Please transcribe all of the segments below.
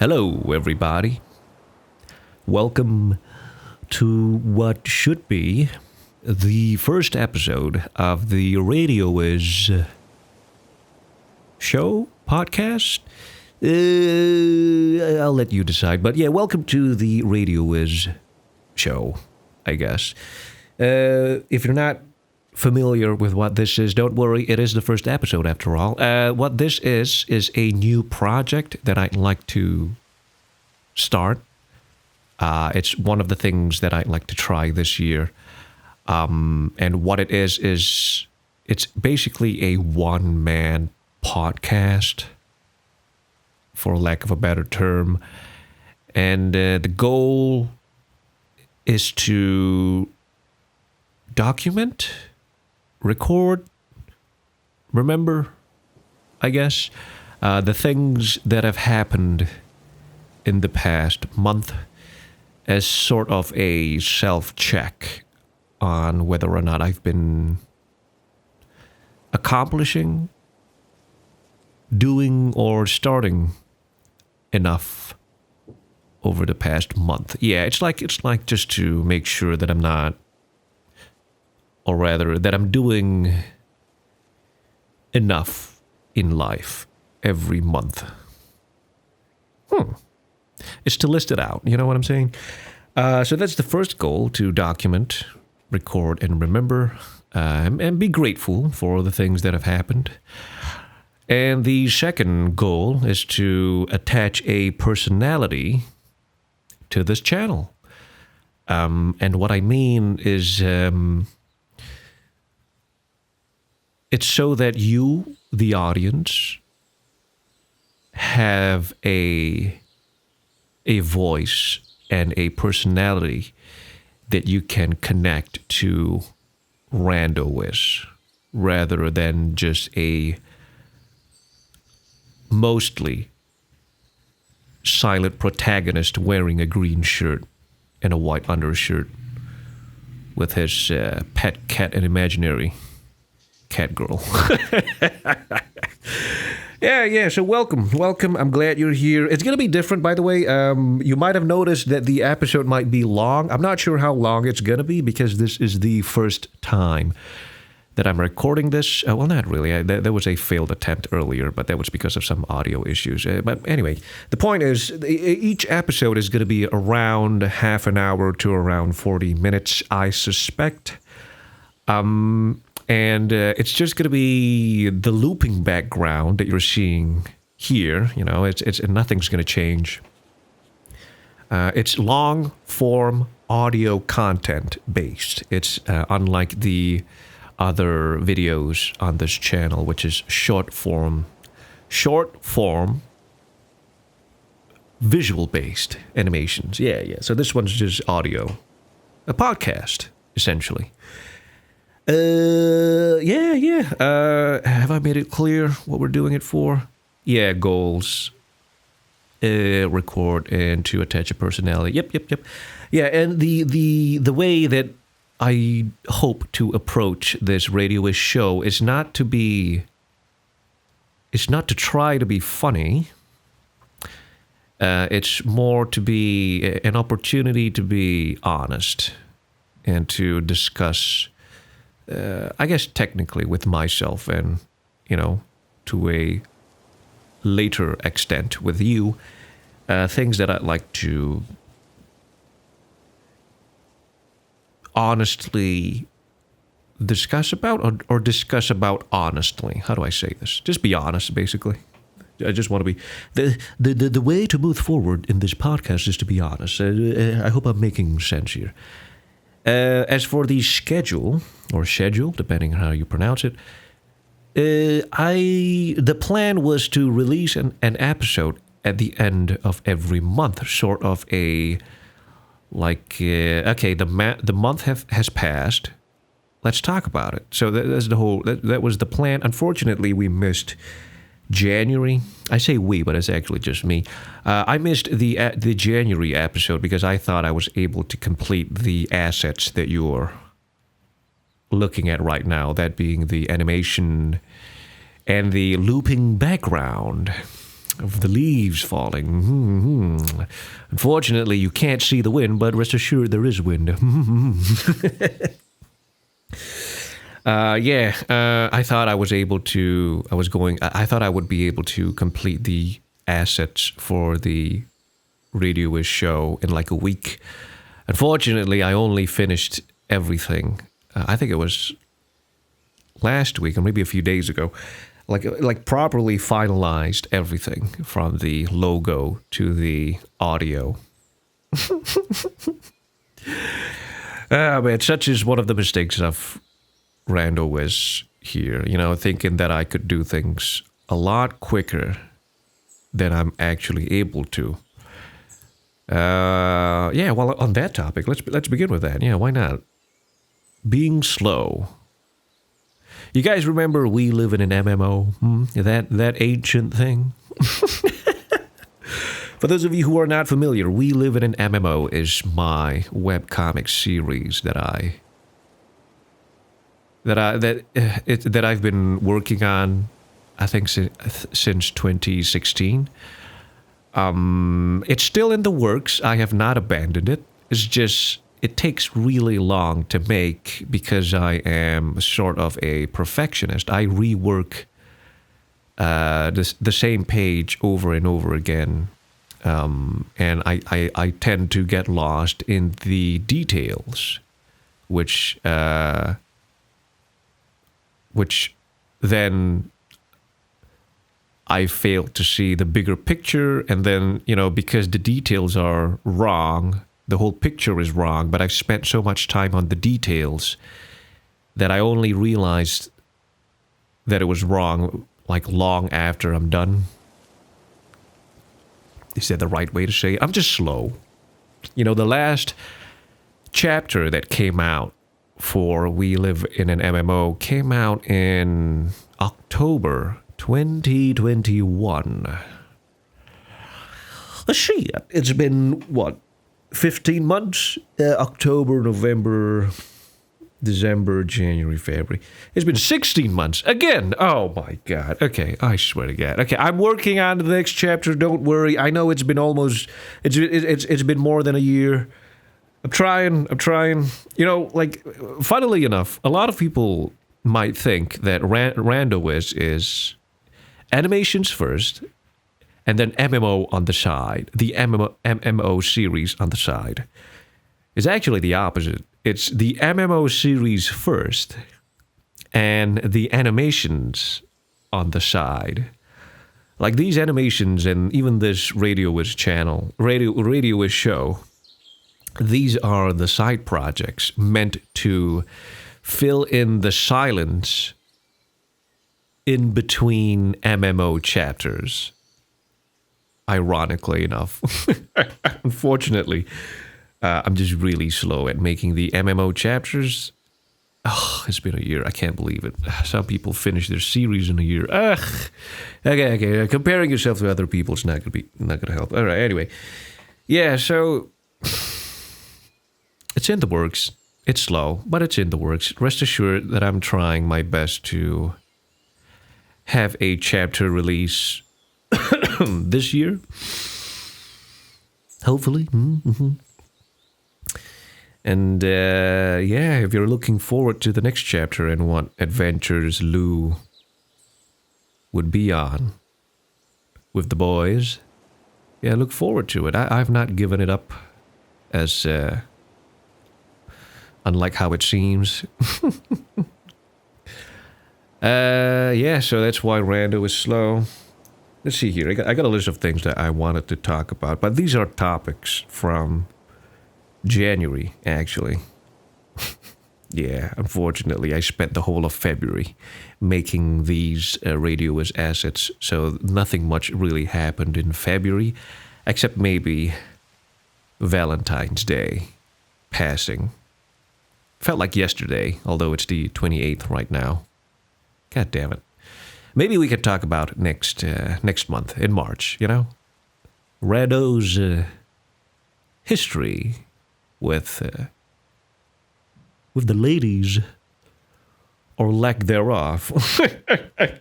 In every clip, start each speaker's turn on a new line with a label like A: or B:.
A: Hello, everybody. Welcome to what should be the first episode of the RadioWis show, podcast. I'll let you decide. But yeah, welcome to the RadioWis show, I guess. If you're not familiar with what this is, don't worry. It is the first episode after all. What this is a new project that I'd like to start. It's one of the things that I'd like to try this year. And what it is it's basically a one-man podcast, for lack of a better term. And the goal is to document, record, remember, I guess, the things that have happened in the past month as sort of a self-check on whether or not I've been accomplishing, doing, or starting enough over the past month. Yeah, it's like just to make sure that I'm not, or rather that I'm doing enough in life every month. It's to list it out, you know what I'm saying? So that's the first goal, to document, record, and remember, and be grateful for the things that have happened. And the second goal is to attach a personality to this channel. And what I mean is, it's so that you, the audience, have a voice and a personality that you can connect to RadioWis, rather than just a mostly silent protagonist wearing a green shirt and a white undershirt with his pet cat and imaginary cat girl. Yeah, so welcome. I'm glad you're here. It's going to be different, by the way. You might have noticed that the episode might be long. I'm not sure how long it's going to be because this is the first time that I'm recording this. Well, not really. There was a failed attempt earlier, but that was because of some audio issues. But anyway, the point is, each episode is going to be around half an hour to around 40 minutes, I suspect. And it's just going to be the looping background that you're seeing here. You know, it's nothing's going to change. It's long form audio content based. It's unlike the other videos on this channel, which is short form visual based animations. Yeah. So this one's just audio, a podcast essentially. Have I made it clear what we're doing it for? Yeah, goals, record, and to attach a personality. Yep. Yeah, and the way that I hope to approach this RadioWis show is not to try to be funny. It's more to be an opportunity to be honest and to discuss, I guess technically with myself and, to a later extent with you, things that I'd like to honestly discuss about, or discuss about honestly. How do I say this? Just be honest, basically. I just want to be... The way to move forward in this podcast is to be honest. I hope I'm making sense here. As for the schedule, depending on how you pronounce it, the plan was to release an episode at the end of every month, sort of a, the month has passed, let's talk about it. So that was the plan. Unfortunately, we missed January. I say we, but it's actually just me. I missed the January episode because I thought I was able to complete the assets that you're looking at right now, that being the animation and the looping background. of the leaves falling. Unfortunately, you can't see the wind, but rest assured there is wind. I thought I thought I would be able to complete the assets for the RadioWis show in like a week. Unfortunately, I only finished everything. I think it was last week or maybe a few days ago. Like properly finalized everything from the logo to the audio. Man, such is one of the mistakes of RadioWis here. Thinking that I could do things a lot quicker than I'm actually able to. Well, on that topic, let's begin with that. Yeah, why not? Being slow. You guys remember We Live in an MMO? That ancient thing? For those of you who are not familiar, We Live in an MMO is my webcomic series that I've been working on, I think, since 2016. It's still in the works. I have not abandoned it. It's just, it takes really long to make because I am sort of a perfectionist. I rework the same page over and over again. And I tend to get lost in the details, which then I fail to see the bigger picture, and then, because the details are wrong, the whole picture is wrong, but I've spent so much time on the details that I only realized that it was wrong, like, long after I'm done. Is that the right way to say it? I'm just slow. The last chapter that came out for We Live in an MMO came out in October 2021. Let's see. It's been, 15 months? October, November, December, January, February. It's been 16 months. Again. Oh, my God. Okay, I swear to God. Okay, I'm working on the next chapter. Don't worry. I know it's been it's been more than a year. I'm trying. Funnily enough, a lot of people might think that RadioWis is animations first, and then MMO on the side. The MMO series on the side. It's actually the opposite. It's the MMO series first, and the animations on the side. Like these animations and even this RadioWis channel, RadioWis show, these are the side projects meant to fill in the silence in between MMO chapters. Ironically enough. Unfortunately, I'm just really slow at making the MMO chapters. Oh, it's been a year. I can't believe it. Some people finish their series in a year. Okay. Comparing yourself to other people is not gonna help. All right. Anyway, yeah. So it's in the works. It's slow, but it's in the works. Rest assured that I'm trying my best to have a chapter release this year. Hopefully. Mm-hmm. And if you're looking forward to the next chapter and what adventures Lou would be on with the boys, look forward to it. I've not given it up as unlike how it seems. So that's why Rando is slow. Let's see here. I got a list of things that I wanted to talk about, but these are topics from January, actually. Unfortunately, I spent the whole of February making these RadioWis assets, so nothing much really happened in February, except maybe Valentine's Day passing. Felt like yesterday, although it's the 28th right now. God damn it. Maybe we could talk about it next month, in March, Rado's history with the ladies, or lack thereof.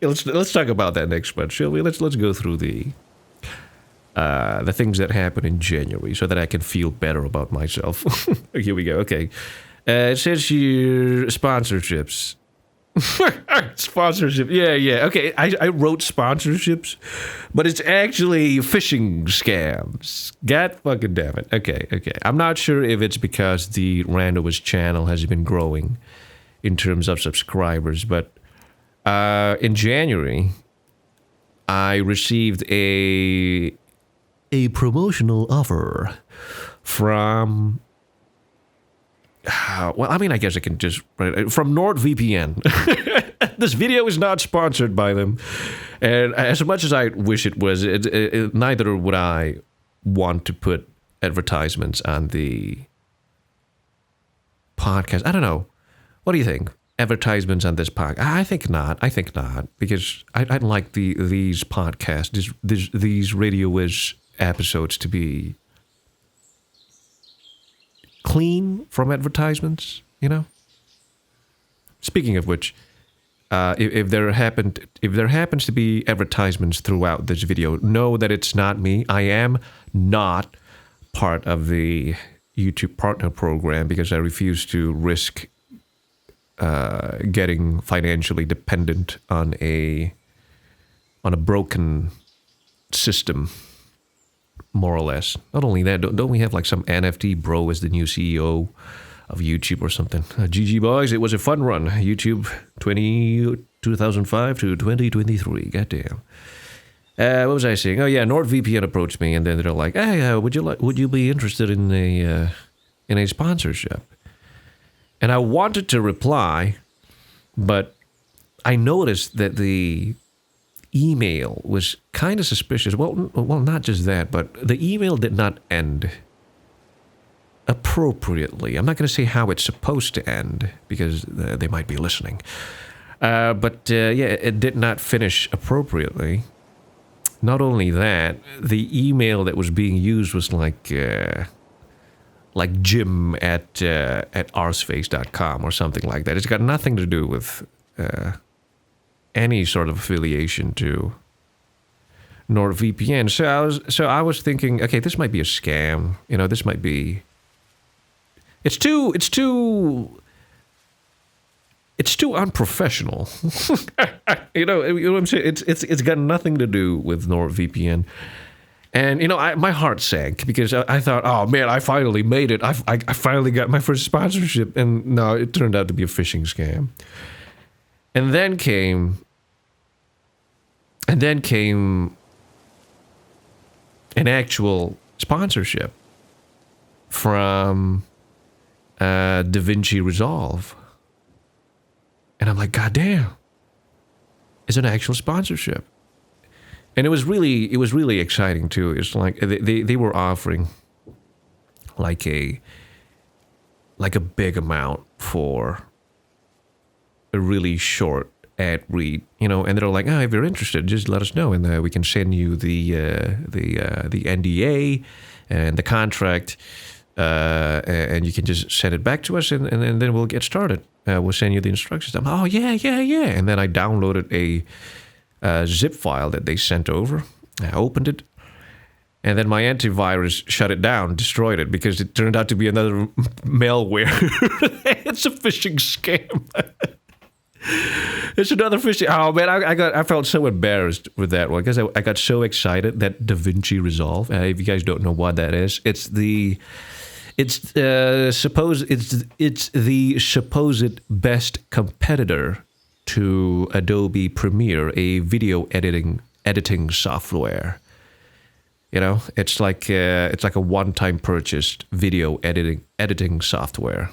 A: Let's talk about that next month, shall we? Let's go through the the things that happened in January so that I can feel better about myself. Here we go. Okay. It says here sponsorships. Sponsorship. Yeah. Okay. I wrote sponsorships, but it's actually phishing scams. God fucking damn it. Okay. I'm not sure if it's because the RadioWis channel has been growing in terms of subscribers, but in January, I received a promotional offer from, well, I mean, I guess I can just, from NordVPN. This video is not sponsored by them. And as much as I wish it was, neither would I want to put advertisements on the podcast. I don't know. What do you think? Advertisements on this podcast? I think not. Because I'd like these podcasts, these RadioWis episodes to be clean from advertisements, you know? Speaking of which, if there happens to be advertisements throughout this video, know that it's not me. I am not part of the YouTube Partner Program because I refuse to risk getting financially dependent on a broken system, more or less. Not only that, don't we have like some NFT bro as the new CEO of YouTube or something? GG boys, it was a fun run. YouTube 2005 to 2023. Goddamn. What was I saying? Oh yeah, NordVPN approached me and then they're like, "Hey, would you be interested in a sponsorship?" And I wanted to reply, but I noticed that the email was kind of suspicious. Well, not just that, but the email did not end appropriately. I'm not going to say how it's supposed to end because they might be listening. But it did not finish appropriately. Not only that, the email that was being used was like Jim at arsface.com or something like that. It's got nothing to do with any sort of affiliation to NordVPN. So I was thinking, okay, this might be a scam. You know, this might be. It's too unprofessional. you know what I'm saying? It's got nothing to do with NordVPN. And, you know, my heart sank because I thought, oh, man, I finally made it. I finally got my first sponsorship. And no, it turned out to be a phishing scam. And then came an actual sponsorship from DaVinci Resolve. And I'm like, God damn, it's an actual sponsorship. And it was really exciting too. It's like they were offering like a big amount for a really short ad read, you know. And they're like, if you're interested, just let us know, and we can send you the NDA and the contract, and you can just send it back to us, and then we'll get started. We'll send you the instructions. I'm, oh yeah. And then I downloaded a zip file that they sent over. I opened it, and then my antivirus shut it down, destroyed it, because it turned out to be another malware. It's a phishing scam. It's another phishing. Oh man, I felt so embarrassed with that one because I got so excited that DaVinci Resolve. If you guys don't know what that is, it's the supposed best competitor to Adobe Premiere, a video editing software. You know, it's like a one-time purchased video editing software.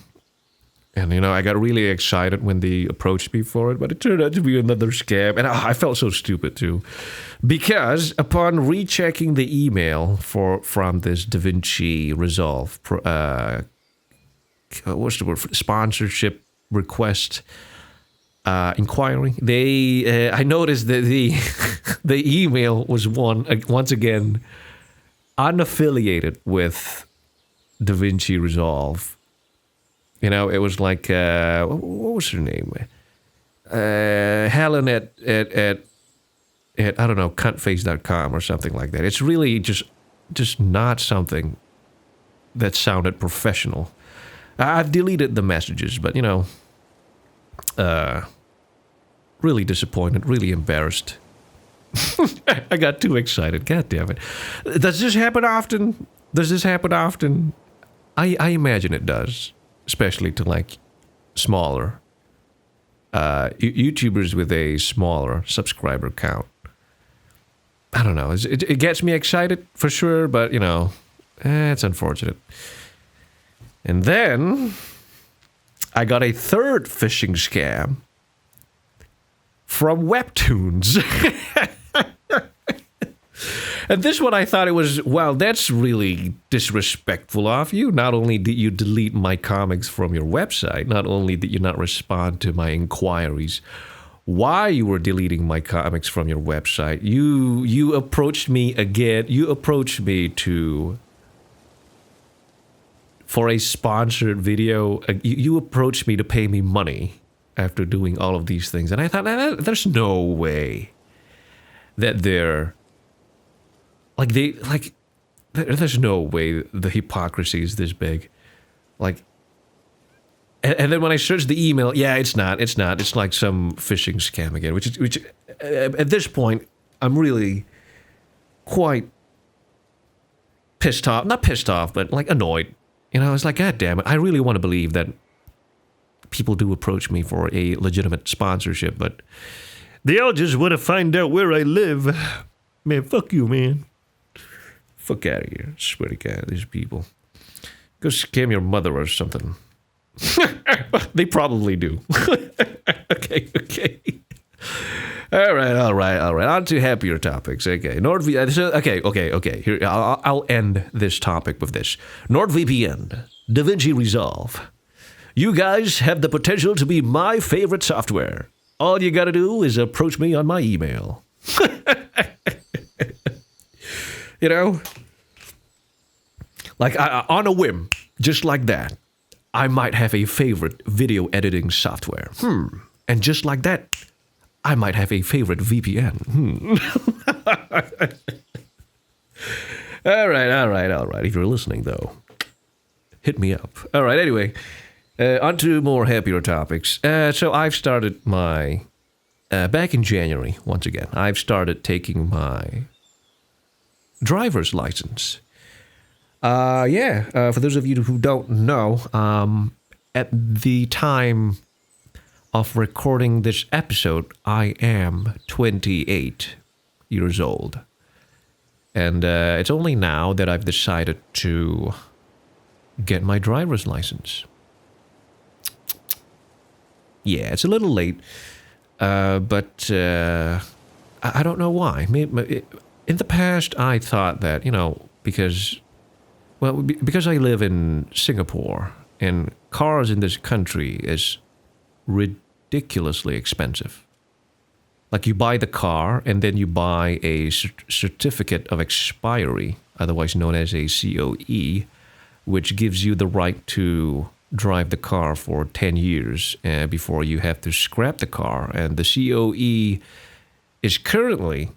A: And, you know, I got really excited when they approached me for it, but it turned out to be another scam. And I felt so stupid, too. Because upon rechecking the email from this DaVinci Resolve, what's the word? Sponsorship request inquiry, I noticed that the email was once again unaffiliated with DaVinci Resolve. You know, it was like, what was her name? Helen at at, I don't know, cuntface.com or something like that. It's really just not something that sounded professional. I've deleted the messages, but, really disappointed, really embarrassed. I got too excited. God damn it. Does this happen often? I imagine it does, especially to like smaller YouTubers with a smaller subscriber count. I don't know. It gets me excited for sure, but it's unfortunate. And then I got a third phishing scam from Webtoons. And this one I thought it was, wow, that's really disrespectful of you. Not only did you delete my comics from your website, not only did you not respond to my inquiries why you were deleting my comics from your website, you approached me again. You approached me for a sponsored video. You approached me to pay me money after doing all of these things. And I thought, there's no way that there's no way the hypocrisy is this big. And then when I searched the email, yeah, it's not. It's like some phishing scam again, which at this point, I'm really quite pissed off. Not pissed off, but like annoyed. It's like, God damn it. I really want to believe that people do approach me for a legitimate sponsorship, but they all just want to find out where I live. Man, fuck you, man. Fuck out of here. I swear to God, these people. Go scam your mother or something. They probably do. Okay. All right. On to happier topics. Okay. Okay. Here, I'll end this topic with this. NordVPN, DaVinci Resolve. You guys have the potential to be my favorite software. All you gotta do is approach me on my email. Like on a whim, just like that, I might have a favorite video editing software. And just like that, I might have a favorite VPN. All right. If you're listening, though, hit me up. All right, anyway, on to more happier topics. So I've started my, back in January, once again, I've started taking my driver's license. For those of you who don't know, at the time of recording this episode, I am 28 years old. And it's only now that I've decided to get my driver's license. Yeah, it's a little late, but I don't know why. In the past, I thought that, because I live in Singapore, and cars in this country is ridiculously expensive. Like you buy the car, and then you buy a certificate of expiry, otherwise known as a COE, which gives you the right to drive the car for 10 years before you have to scrap the car. And the COE is currently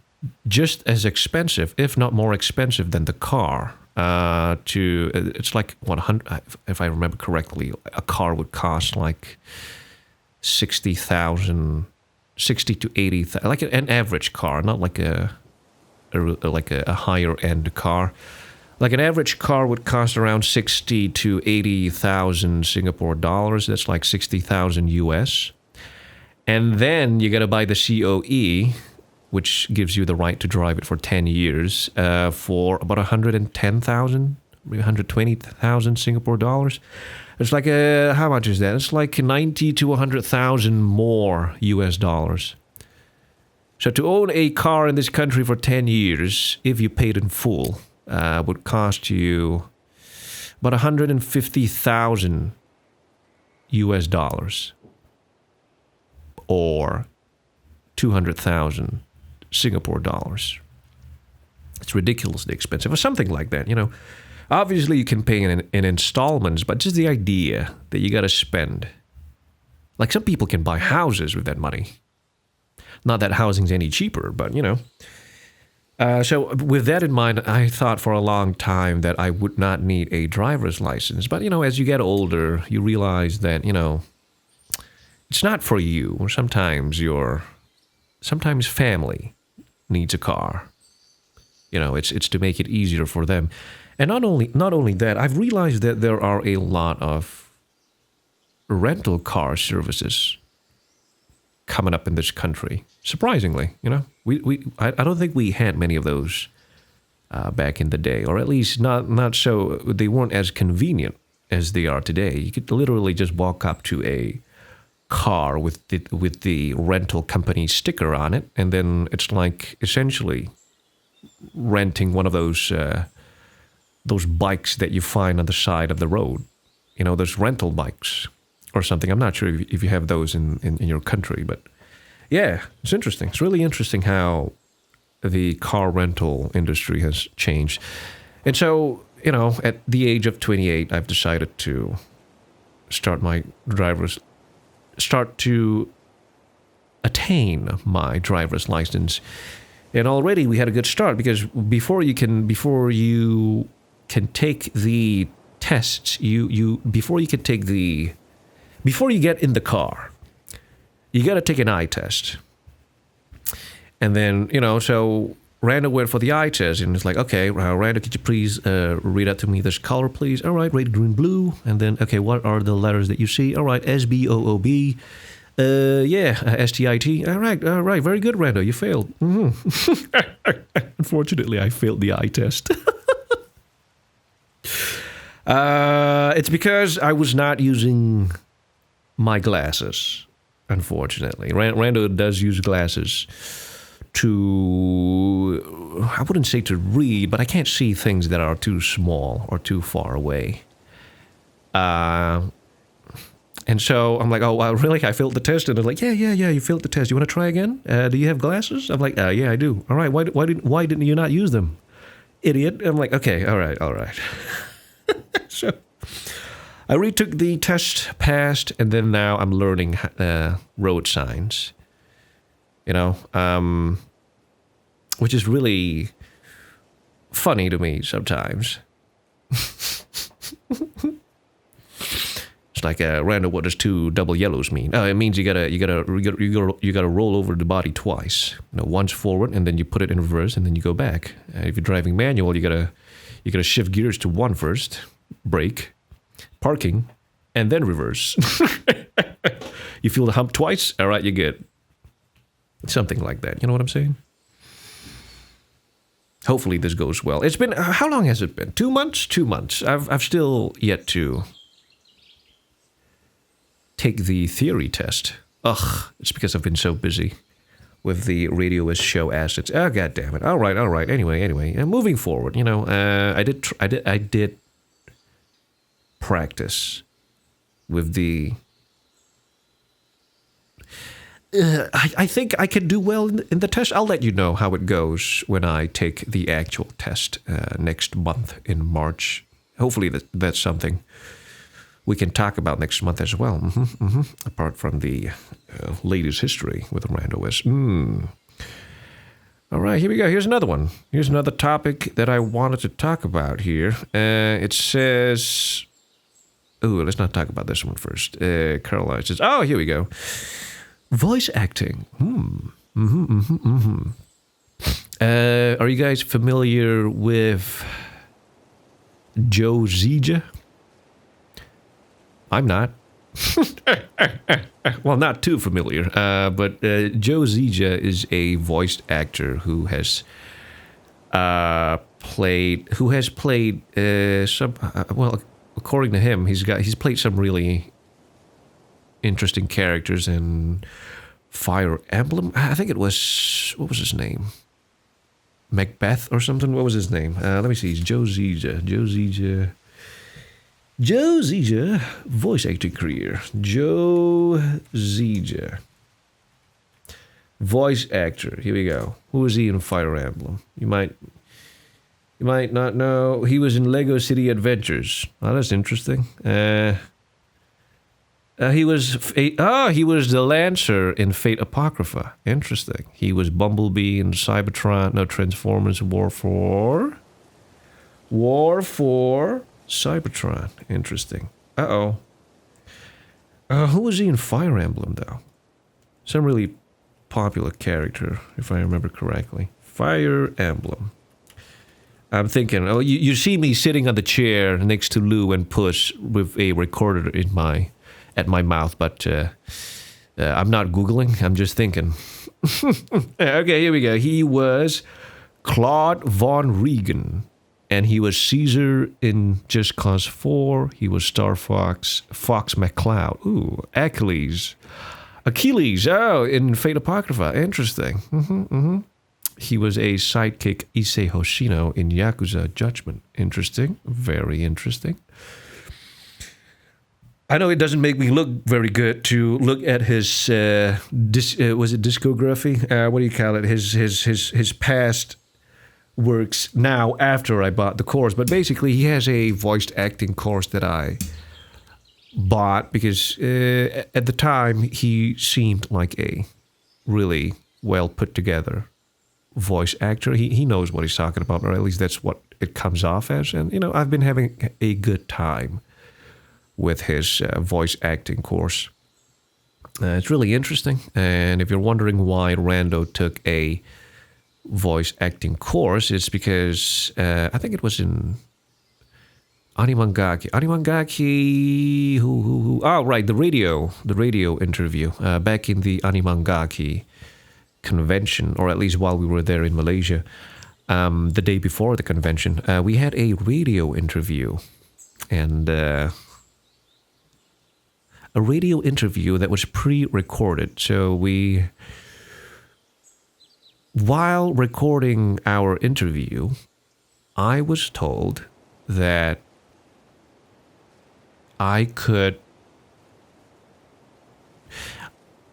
A: just as expensive, if not more expensive than the car. It's like 100, if I remember correctly, a car would cost like 60,000, 60 to 80,000, like an average car, not like a higher end car. Like an average car would cost around 60 to 80,000 Singapore dollars. That's like 60,000 US. And then you got to buy the COE, which gives you the right to drive it for 10 years, for about 110,000, 120,000 Singapore dollars. It's like, how much is that? It's like 90 to 100,000 more US dollars. So to own a car in this country for 10 years, if you paid in full, would cost you about 150,000 US dollars, or 200,000 Singapore dollars. It's ridiculously expensive, or something like that, Obviously, you can pay in installments, but just the idea that you got to spend. Like some people can buy houses with that money. Not that housing's any cheaper, but, So with that in mind, I thought for a long time that I would not need a driver's license. But, as you get older, you realize that, it's not for you. Or sometimes family needs a car. It's to make it easier for them. And not only that, I've realized that there are a lot of rental car services coming up in this country. Surprisingly, I don't think we had many of those back in the day, or at least not so. They weren't as convenient as they are today. You could literally just walk up to a car with the rental company sticker on it, and then it's like essentially renting one of those bikes that you find on the side of the road. Those rental bikes or something. I'm not sure if you have those in your country, but yeah, it's interesting. It's really interesting how the car rental industry has changed. And so, at the age of 28, I've decided to start to attain my driver's license. And already we had a good start, because before you can take the tests, before you get in the car, you got to take an eye test. And then, so Rando went for the eye test, and it's like, okay, Rando, could you please read out to me this color, please? All right, red, green, blue. And then, okay, what are the letters that you see? All right, SBOOB. STIT. All right, very good, Rando. You failed. Mm-hmm. Unfortunately, I failed the eye test. It's because I was not using my glasses, unfortunately. Rando does use glasses to, I wouldn't say to read, but I can't see things that are too small or too far away. And so I'm like, oh, wow, really? I failed the test? And they're like, yeah, you failed the test. You want to try again? Do you have glasses? I'm like, yeah, I do. All right, why didn't you not use them? Idiot. I'm like, okay, all right. So I retook the test, passed, and then now I'm learning road signs, which is really funny to me sometimes. It's like Rando, what does two double yellows mean? It means you gotta roll over the body twice. Once forward, and then you put it in reverse, and then you go back. If you're driving manual, you gotta shift gears to one first, brake, parking, and then reverse. You feel the hump twice? All right, you're good. Something like that. You know what I'm saying? Hopefully this goes well. It's been, how long has it been? 2 months? 2 months. I've still yet to take the theory test. It's because I've been so busy with the RadioWis show assets. Oh, God damn it. All right. Anyway, moving forward, I did practice with the... I think I can do well in the test. I'll let you know how it goes when I take the actual test next month in March. Hopefully that's something we can talk about next month as well. Apart from the latest history with RadioWis. All right, here we go. Here's another one. Here's another topic that I wanted to talk about here. It says... Ooh, let's not talk about this one first. Caroline says, oh, here we go. Voice acting. Are you guys familiar with Joe Zija? I'm not. Well, not too familiar. But Joe Zija is a voice actor who has played some. Well, according to him, he's played some really interesting characters in Fire Emblem. I think it was, what was his name? Macbeth or something? What was his name? Let me see. It's Joe Zija. Joe Zija, voice acting career. Joe Zija, voice actor. Here we go. Who is he in Fire Emblem? You might not know. He was in Lego City Adventures. Oh, that's interesting. He was the Lancer in Fate Apocrypha. Interesting. He was Bumblebee in Transformers War for Cybertron. Interesting. Uh-oh. Who was he in Fire Emblem, though? Some really popular character, if I remember correctly. Fire Emblem. I'm thinking, you see me sitting on the chair next to Lou and Puss with a recorder at my mouth, but I'm not Googling, I'm just thinking. Okay, here we go. He was Claude Von Regan, and he was Caesar in Just Cause 4. He was Star Fox McCloud. Ooh, Achilles, in Fate Apocrypha. Interesting. He was a sidekick Issei Hoshino in Yakuza Judgment. Interesting. Very interesting. I know it doesn't make me look very good to look at his discography? What do you call it? His past works now after I bought the course. But basically, he has a voice acting course that I bought because at the time he seemed like a really well put together voice actor. He knows what he's talking about, or at least that's what it comes off as. And, I've been having a good time with his voice acting course. It's really interesting. And if you're wondering why Rando took a voice acting course, it's because I think it was in Animangaki. Oh, right, the radio interview back in the Animangaki convention, or at least while we were there in Malaysia, the day before the convention, we had a radio interview, and a radio interview that was pre-recorded. So while recording our interview, I was told that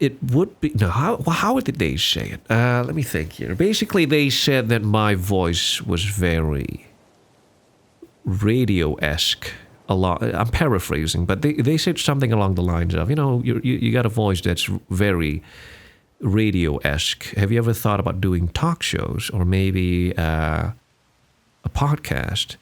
A: it would be... No, how did they say it? Let me think here. Basically, they said that my voice was very radio-esque. A lot. I'm paraphrasing, but they said something along the lines of, you got a voice that's very radio-esque. Have you ever thought about doing talk shows or maybe a podcast?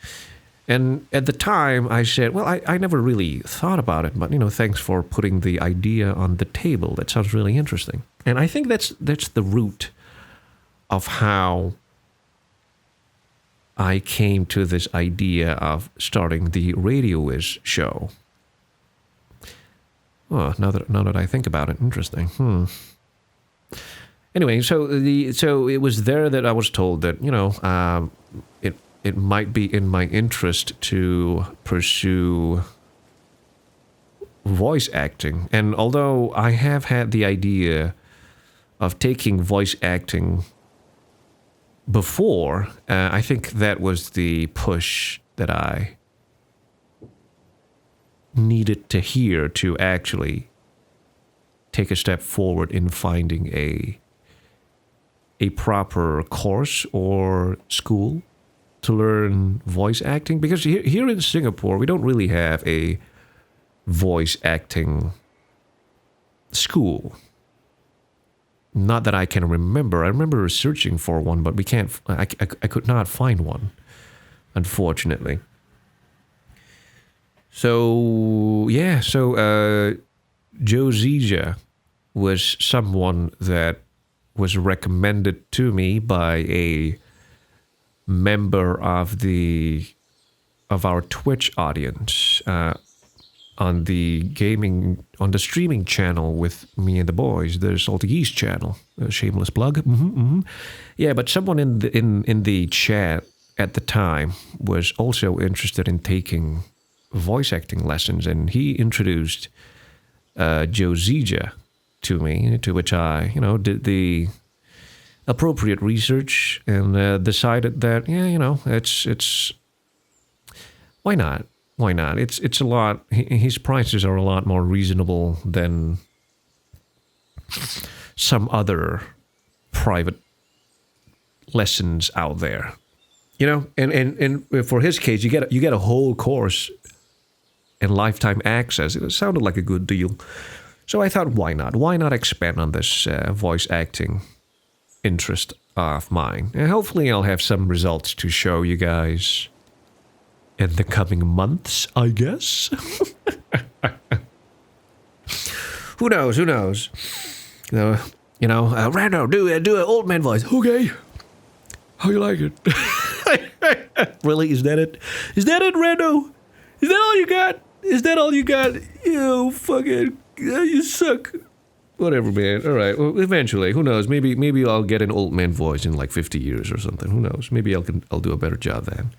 A: And at the time, I said, well, I never really thought about it, but, thanks for putting the idea on the table. That sounds really interesting. And I think that's the root of how I came to this idea of starting the RadioWis show. Oh, now that I think about it, interesting. Anyway, so it was there that I was told that, it might be in my interest to pursue voice acting. And although I have had the idea of taking voice acting before, I think that was the push that I needed to hear to actually take a step forward in finding a proper course or school to learn voice acting. Because here in Singapore, we don't really have a voice acting school. Not that I can remember. I remember searching for one, but I could not find one, unfortunately. So, yeah, Joe Zija was someone that was recommended to me by a member of our Twitch audience on the streaming channel with me and the boys, the Salty Geese channel, a shameless plug. Yeah, but someone in the chat at the time was also interested in taking voice acting lessons, and he introduced Joe Zija to me, to which I, did the appropriate research and decided that, it's why not? Why not? It's a lot. His prices are a lot more reasonable than some other private lessons out there. And for his case, you get a whole course and lifetime access. It sounded like a good deal. So I thought, why not? Why not expand on this voice acting interest of mine? And hopefully I'll have some results to show you guys in the coming months, I guess. Who knows? Rando, do an old man voice. Okay. How you like it? Really? Is that it? Is that it, Rando? Is that all you got? Is that all you got? You fucking, you suck. Whatever, man. All right. Well, eventually, who knows? Maybe I'll get an old man voice in like 50 years or something. Who knows? Maybe I'll do a better job then.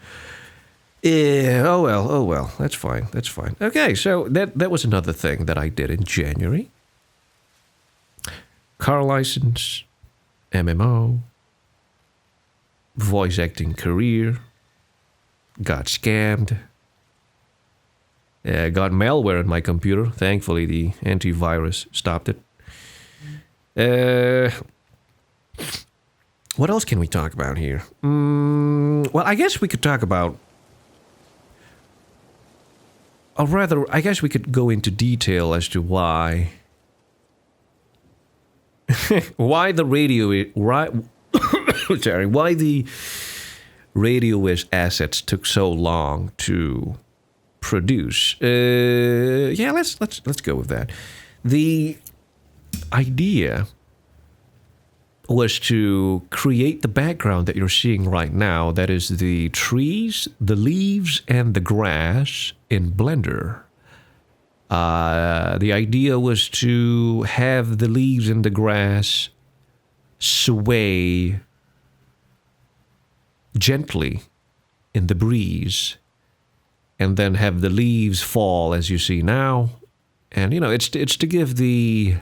A: Yeah. Oh well. That's fine. Okay. So that was another thing that I did in January. Car license, MMO, voice acting career, got scammed, got malware in my computer. Thankfully, the antivirus stopped it. What else can we talk about here? Well, I guess we could talk about, or rather, I guess we could go into detail as to why why the RadioWis assets took so long to produce. Let's go with that. The idea was to create the background that you're seeing right now. That is the trees, the leaves, and the grass in Blender. The idea was to have the leaves and the grass sway gently in the breeze, and then have the leaves fall as you see now. And it's to give the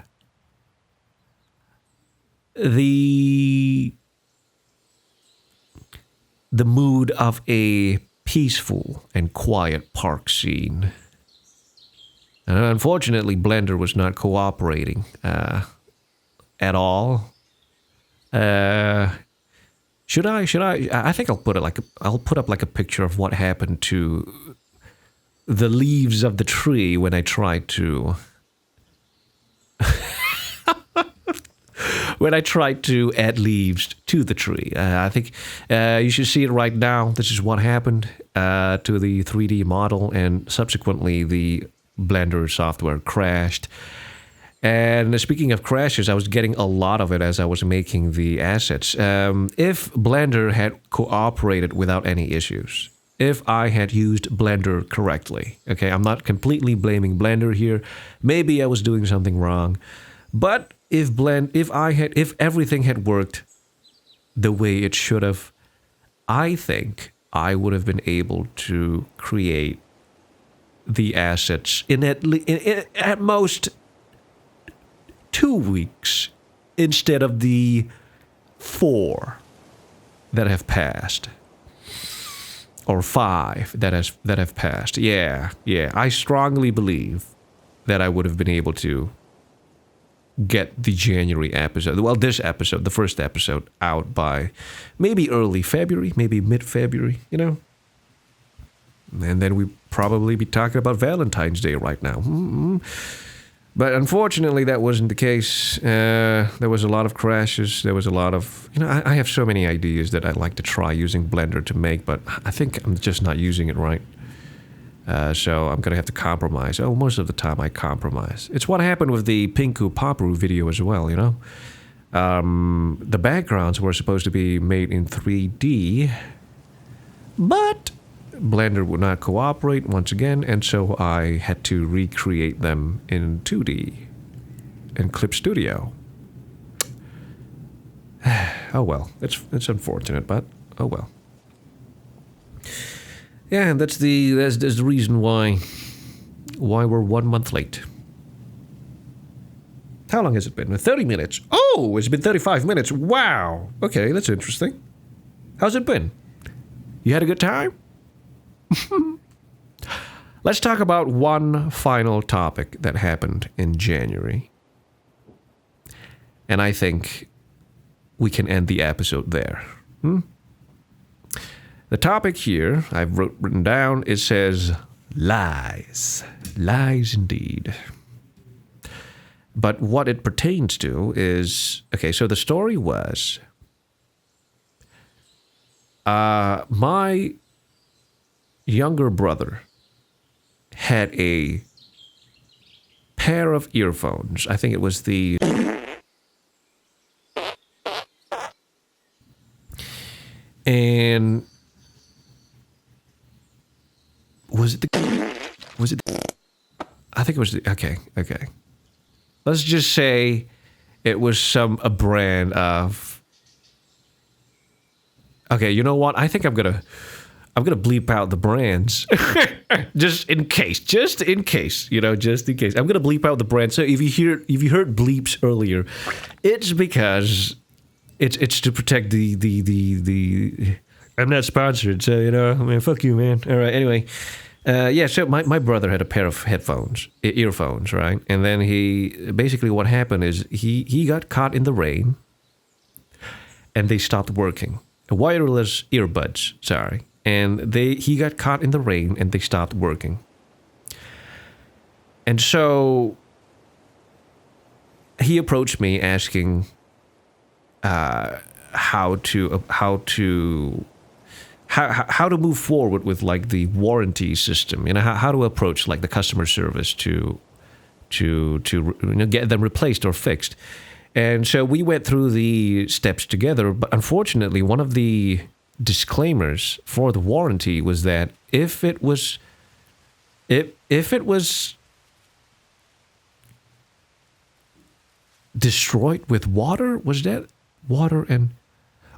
A: mood of a peaceful and quiet park scene. And unfortunately, Blender was not cooperating at all. Should I? I think I'll put up like a picture of what happened to the leaves of the tree when I tried to add leaves to the tree. I think you should see it right now. This is what happened to the 3D model, and subsequently the Blender software crashed. And speaking of crashes, I was getting a lot of it as I was making the assets. If Blender had cooperated without any issues, if I had used Blender correctly, okay, I'm not completely blaming Blender here. Maybe I was doing something wrong, but if everything had worked the way it should have, I think I would have been able to create the assets in at most 2 weeks instead of the 4 that have passed, or 5 that have passed. Yeah. I strongly believe that I would have been able to get the January episode, well, this episode, the first episode, out by maybe early February, maybe mid-February, And then we'd probably be talking about Valentine's Day right now. Mm-hmm. But unfortunately, that wasn't the case. There was a lot of crashes. There was a lot of, I have so many ideas that I'd like to try using Blender to make, but I think I'm just not using it right. So I'm going to have to compromise. Oh, most of the time I compromise. It's what happened with the Pinku Paparu video as well, The backgrounds were supposed to be made in 3D, but Blender would not cooperate once again, and so I had to recreate them in 2D in Clip Studio. Oh well, it's unfortunate, but oh well. Yeah, and that's the reason why we're 1 month late. How long has it been? 30 minutes. Oh, it's been 35 minutes. Wow. Okay, that's interesting. How's it been? You had a good time? Let's talk about one final topic that happened in January. And I think we can end the episode there. The topic here I've written down, it says Lies. Lies indeed. But what it pertains to is, okay, so the story was, my younger brother had a pair of earphones. I think it was the... And... Was it the... I think it was the... Okay. Let's just say it was a brand of... Okay, you know what? I think I'm gonna bleep out the brands. just in case. I'm gonna bleep out the brands. So if you heard bleeps earlier, it's because it's to protect the I'm not sponsored, so fuck you, man. All right, anyway. So my brother had a pair of earphones, right? And then basically what happened is he got caught in the rain and they stopped working. Wireless earbuds, sorry. And he got caught in the rain and they stopped working. And so he approached me asking how to move forward with like the warranty system, how to approach like the customer service to get them replaced or fixed. And so we went through the steps together, but unfortunately one of the disclaimers for the warranty was that if it was destroyed with water, was that water and...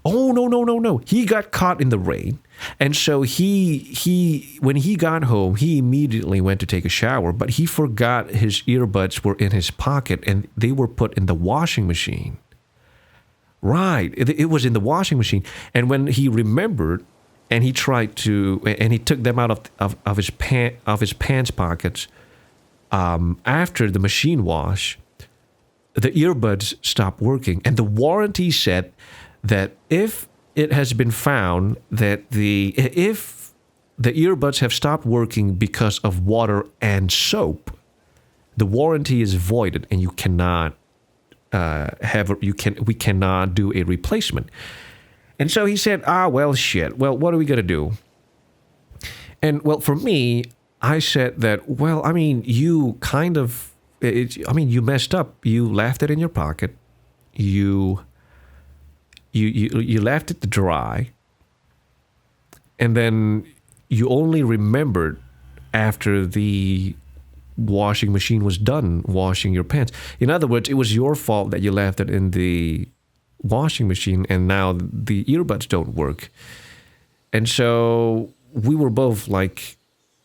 A: Oh, no. He got caught in the rain. And so he when he got home, he immediately went to take a shower, but he forgot his earbuds were in his pocket and they were put in the washing machine. Right. It was in the washing machine. And when he remembered and he tried to, and he took them out of his pants pockets, after the machine wash, the earbuds stopped working. And the warranty said that if it has been found that if the earbuds have stopped working because of water and soap, the warranty is voided and you cannot we cannot do a replacement. And so he said, well, shit. Well, what are we gonna do? And well, for me, I said that, well, I mean, you messed up. You left it in your pocket. You left it to dry, and then you only remembered after the washing machine was done washing your pants. In other words, it was your fault that you left it in the washing machine, and now the earbuds don't work. And so we were both like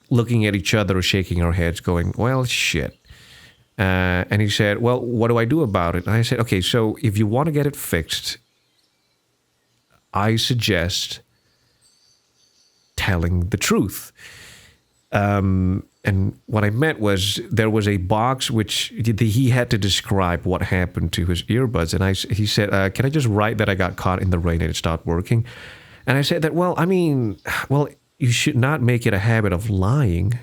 A: looking at each other, shaking our heads, going, well, shit. And he said, well, what do I do about it? And I said, okay, so if you want to get it fixed, I suggest telling the truth. And what I meant was there was a box which he had to describe what happened to his earbuds. And he said, can I just write that I got caught in the rain and it stopped working? And I said that, well, you should not make it a habit of lying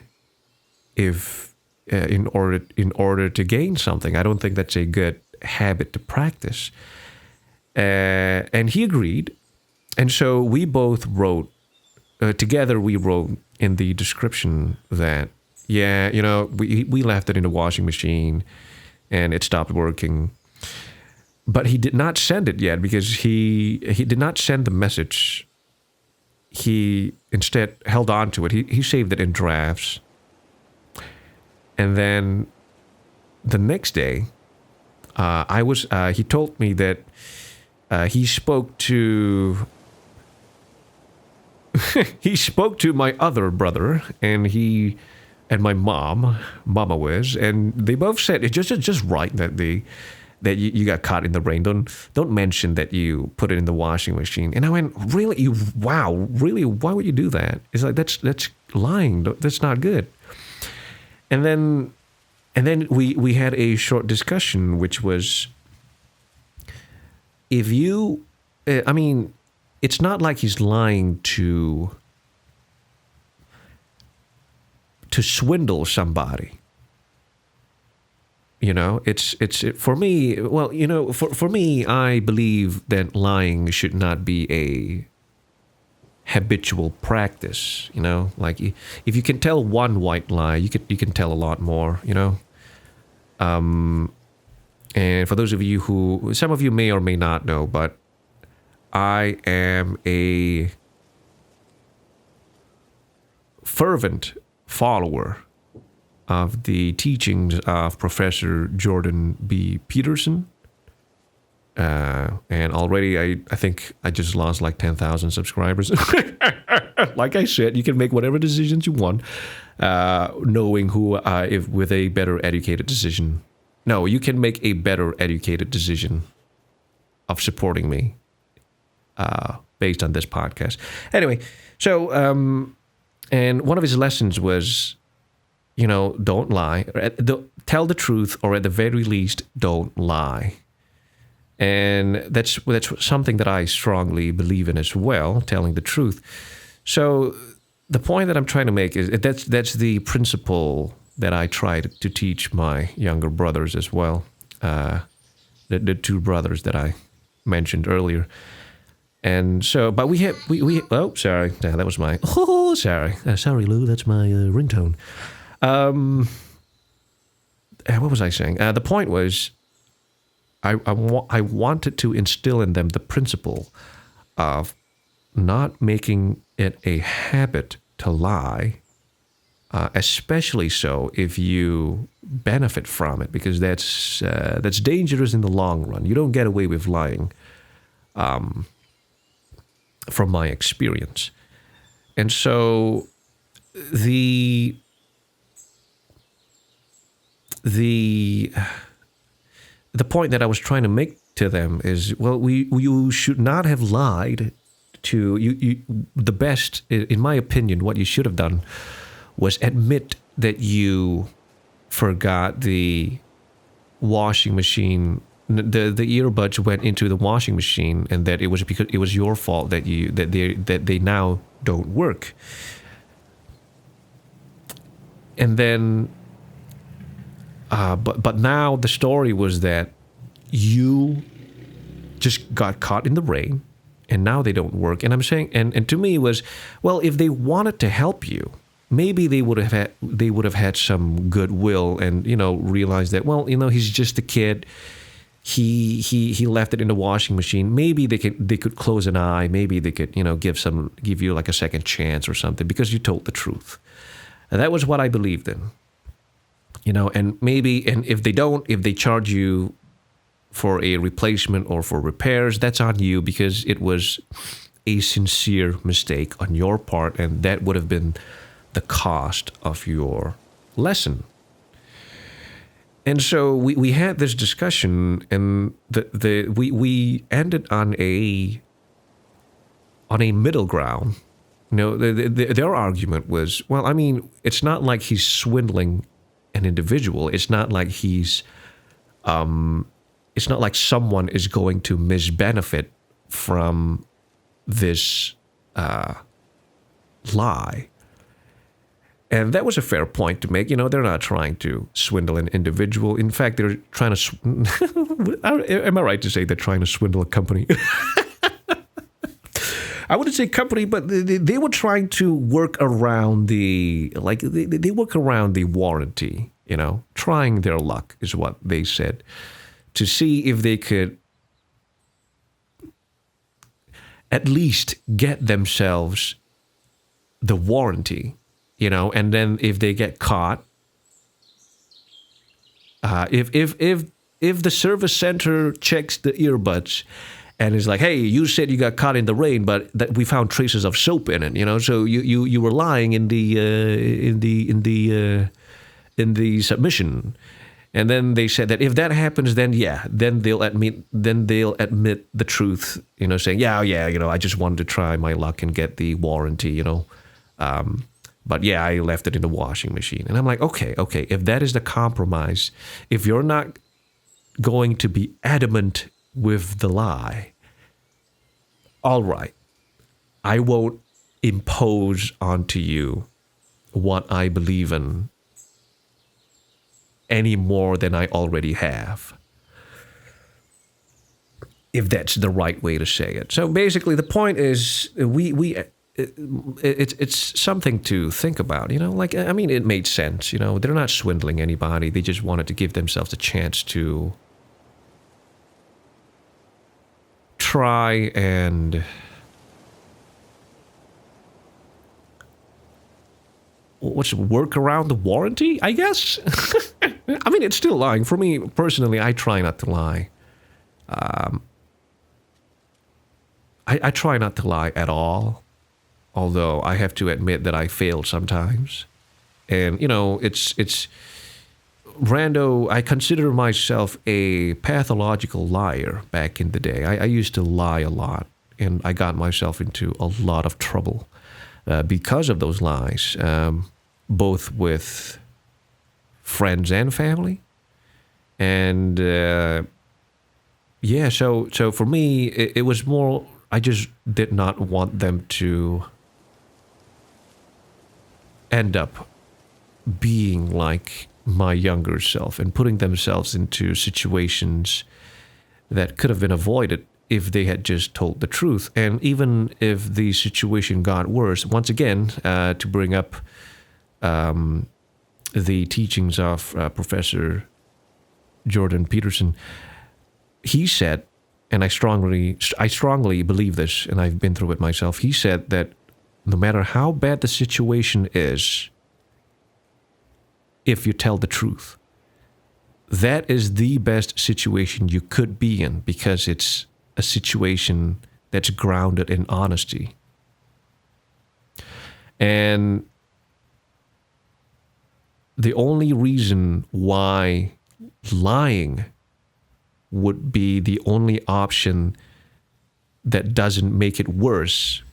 A: if in order to gain something. I don't think that's a good habit to practice. And he agreed. And so we both wrote, together we wrote in the description that, yeah, we left it in the washing machine and it stopped working. But he did not send it yet because he did not send the message. He instead held on to it. He saved it in drafts. And then the next day, he told me that he spoke to my other brother and my mom, Mama Wiz, and they both said it's just right that you got caught in the rain. Don't mention that you put it in the washing machine. And I went, really? Wow, really? Why would you do that? It's like that's lying. That's not good. And then we had a short discussion, which was, if you, it's not like he's lying to to swindle somebody. It's for me. Well, for me, I believe that lying should not be a habitual practice. Like if you can tell one white lie, you can tell a lot more. And for those of you who, some of you may or may not know, but I am a fervent follower of the teachings of Professor Jordan B. Peterson. And already I think I just lost like 10,000 subscribers. Like I said, you can make whatever decisions you want, knowing who, if with a better educated decision. No, you can make a better educated decision of supporting me based on this podcast. Anyway, so, and one of his lessons was, don't lie. Tell the truth, or at the very least, don't lie. And that's something that I strongly believe in as well, telling the truth. So the point that I'm trying to make is that's the principle that I try to teach my younger brothers as well, the two brothers that I mentioned earlier. And so, but we oh, sorry, yeah, that was my, sorry, Lou, that's my ringtone. What was I saying? The point was, I wanted to instill in them the principle of not making it a habit to lie, especially so if you benefit from it, because that's dangerous in the long run. You don't get away with lying, from my experience. And so the point that I was trying to make to them is, well, you should not have lied to you. The best, in my opinion, what you should have done was admit that you forgot the washing machine. The earbuds went into the washing machine, and that it was because it was your fault that they now don't work. And then, but now the story was that you just got caught in the rain, and now they don't work. And I'm saying, and to me it was, well, if they wanted to help you, maybe they would have had some goodwill and realized that, well, he's just a kid. He left it in the washing machine. Maybe they could close an eye. Maybe they could give you like a second chance or something because you told the truth. And that was what I believed in. And if they charge you for a replacement or for repairs, that's on you, because it was a sincere mistake on your part, and that would have been the cost of your lesson. And so we had this discussion, and we ended on a middle ground. Their argument was, well, I mean, it's not like he's swindling an individual. It's not like it's not like someone is going to misbenefit from this lie. And that was a fair point to make. They're not trying to swindle an individual. In fact, they're trying to... Am I right to say they're trying to swindle a company? I wouldn't say company, but they were trying to work around they work around the warranty, trying their luck is what they said, to see if they could at least get themselves the warranty, and then if they get caught, if the service center checks the earbuds and is like, hey, you said you got caught in the rain, but that we found traces of soap in it, so you were lying in the submission. And then they said that if that happens, then they'll admit the truth, saying, I just wanted to try my luck and get the warranty, but I left it in the washing machine. And I'm like, okay, if that is the compromise, if you're not going to be adamant with the lie, all right, I won't impose onto you what I believe in any more than I already have. If that's the right way to say it. So basically, the point is, it's something to think about. Like, I mean, it made sense. They're not swindling anybody. They just wanted to give themselves a chance to try and work around the warranty, I guess. I mean, it's still lying. For me personally, I try not to lie. I try not to lie at all, although I have to admit that I fail sometimes. And, it's rando, I consider myself a pathological liar back in the day. I used to lie a lot, and I got myself into a lot of trouble because of those lies, both with friends and family. And, so for me, it was more, I just did not want them to end up being like my younger self and putting themselves into situations that could have been avoided if they had just told the truth. And even if the situation got worse, once again, to bring up the teachings of Professor Jordan Peterson, he said, and I strongly believe this, and I've been through it myself. He said that no matter how bad the situation is, if you tell the truth, that is the best situation you could be in, because it's a situation that's grounded in honesty. And the only reason why lying would be the only option that doesn't make it worse.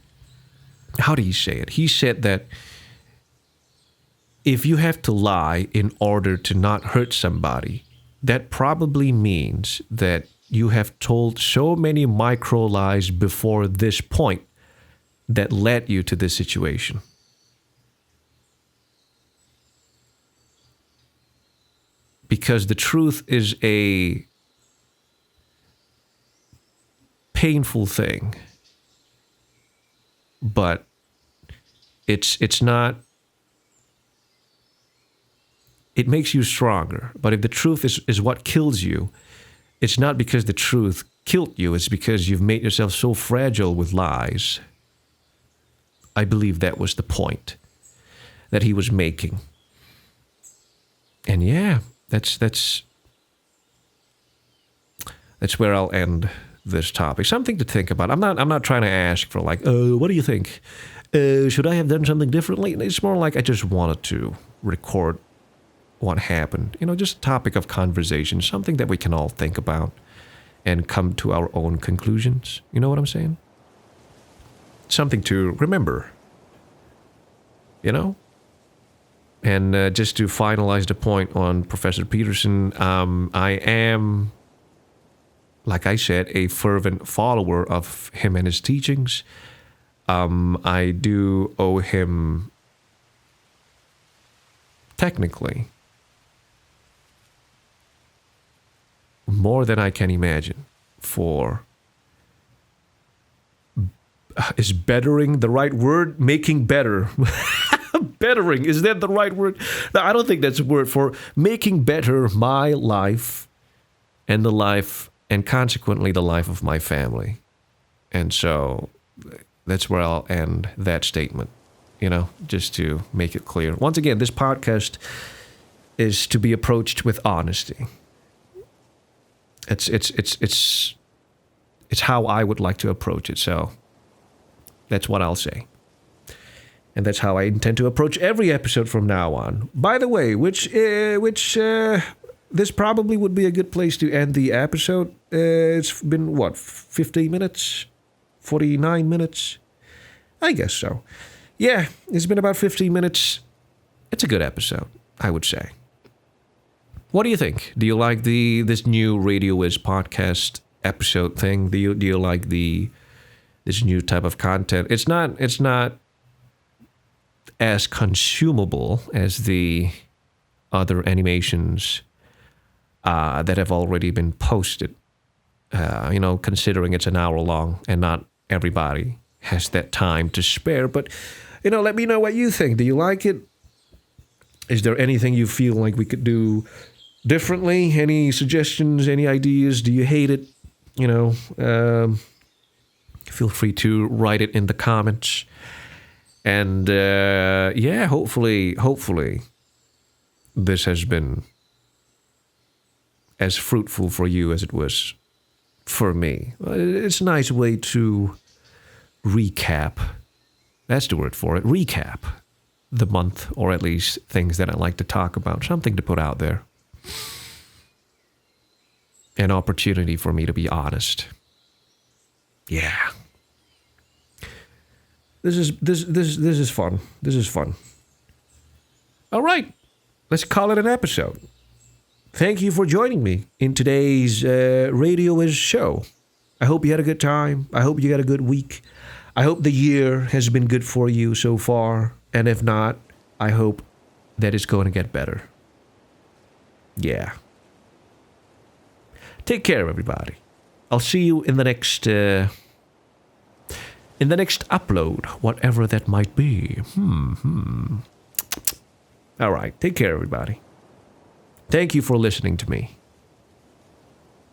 A: How did he say it? He said that if you have to lie in order to not hurt somebody, that probably means that you have told so many micro lies before this point that led you to this situation. Because the truth is a painful thing, but it's not. It makes you stronger. But if the truth is what kills you, it's not because the truth killed you. It's because you've made yourself so fragile with lies. I believe that was the point that he was making. And yeah, that's where I'll end this topic. Something to think about. I'm not trying to ask for like, what do you think? Should I have done something differently? It's more like I just wanted to record what happened. Just a topic of conversation, something that we can all think about and come to our own conclusions. You know what I'm saying? Something to remember. And just to finalize the point on Professor Peterson, I am, like I said, a fervent follower of him and his teachings. I do owe him, technically, more than I can imagine for, is bettering the right word? Making better. Bettering, is that the right word? No, I don't think that's a word. For making better my life and the life, and consequently the life of my family. And so that's where I'll end that statement, just to make it clear. Once again, this podcast is to be approached with honesty. It's how I would like to approach it. So that's what I'll say. And that's how I intend to approach every episode from now on. By the way, this probably would be a good place to end the episode. It's been, 50 minutes? 49 minutes? I guess so. Yeah, it's been about 15 minutes. It's a good episode, I would say. What do you think? Do you like this new RadioWis Podcast episode thing? Do you like this new type of content? It's not as consumable as the other animations that have already been posted. Considering it's an hour long and not everybody has that time to spare. But, let me know what you think. Do you like it? Is there anything you feel like we could do differently? Any suggestions, any ideas? Do you hate it? Feel free to write it in the comments. And, hopefully this has been as fruitful for you as it was for me. It's a nice way to recap. That's the word for it. Recap the month, or at least things that I like to talk about. Something to put out there. An opportunity for me to be honest. Yeah. This is fun. This is fun. All right. Let's call it an episode. Thank you for joining me in today's RadioWis show. I hope you had a good time. I hope you had a good week. I hope the year has been good for you so far. And if not, I hope that it's going to get better. Yeah. Take care, everybody. I'll see you in the next upload, whatever that might be. All right. Take care, everybody. Thank you for listening to me.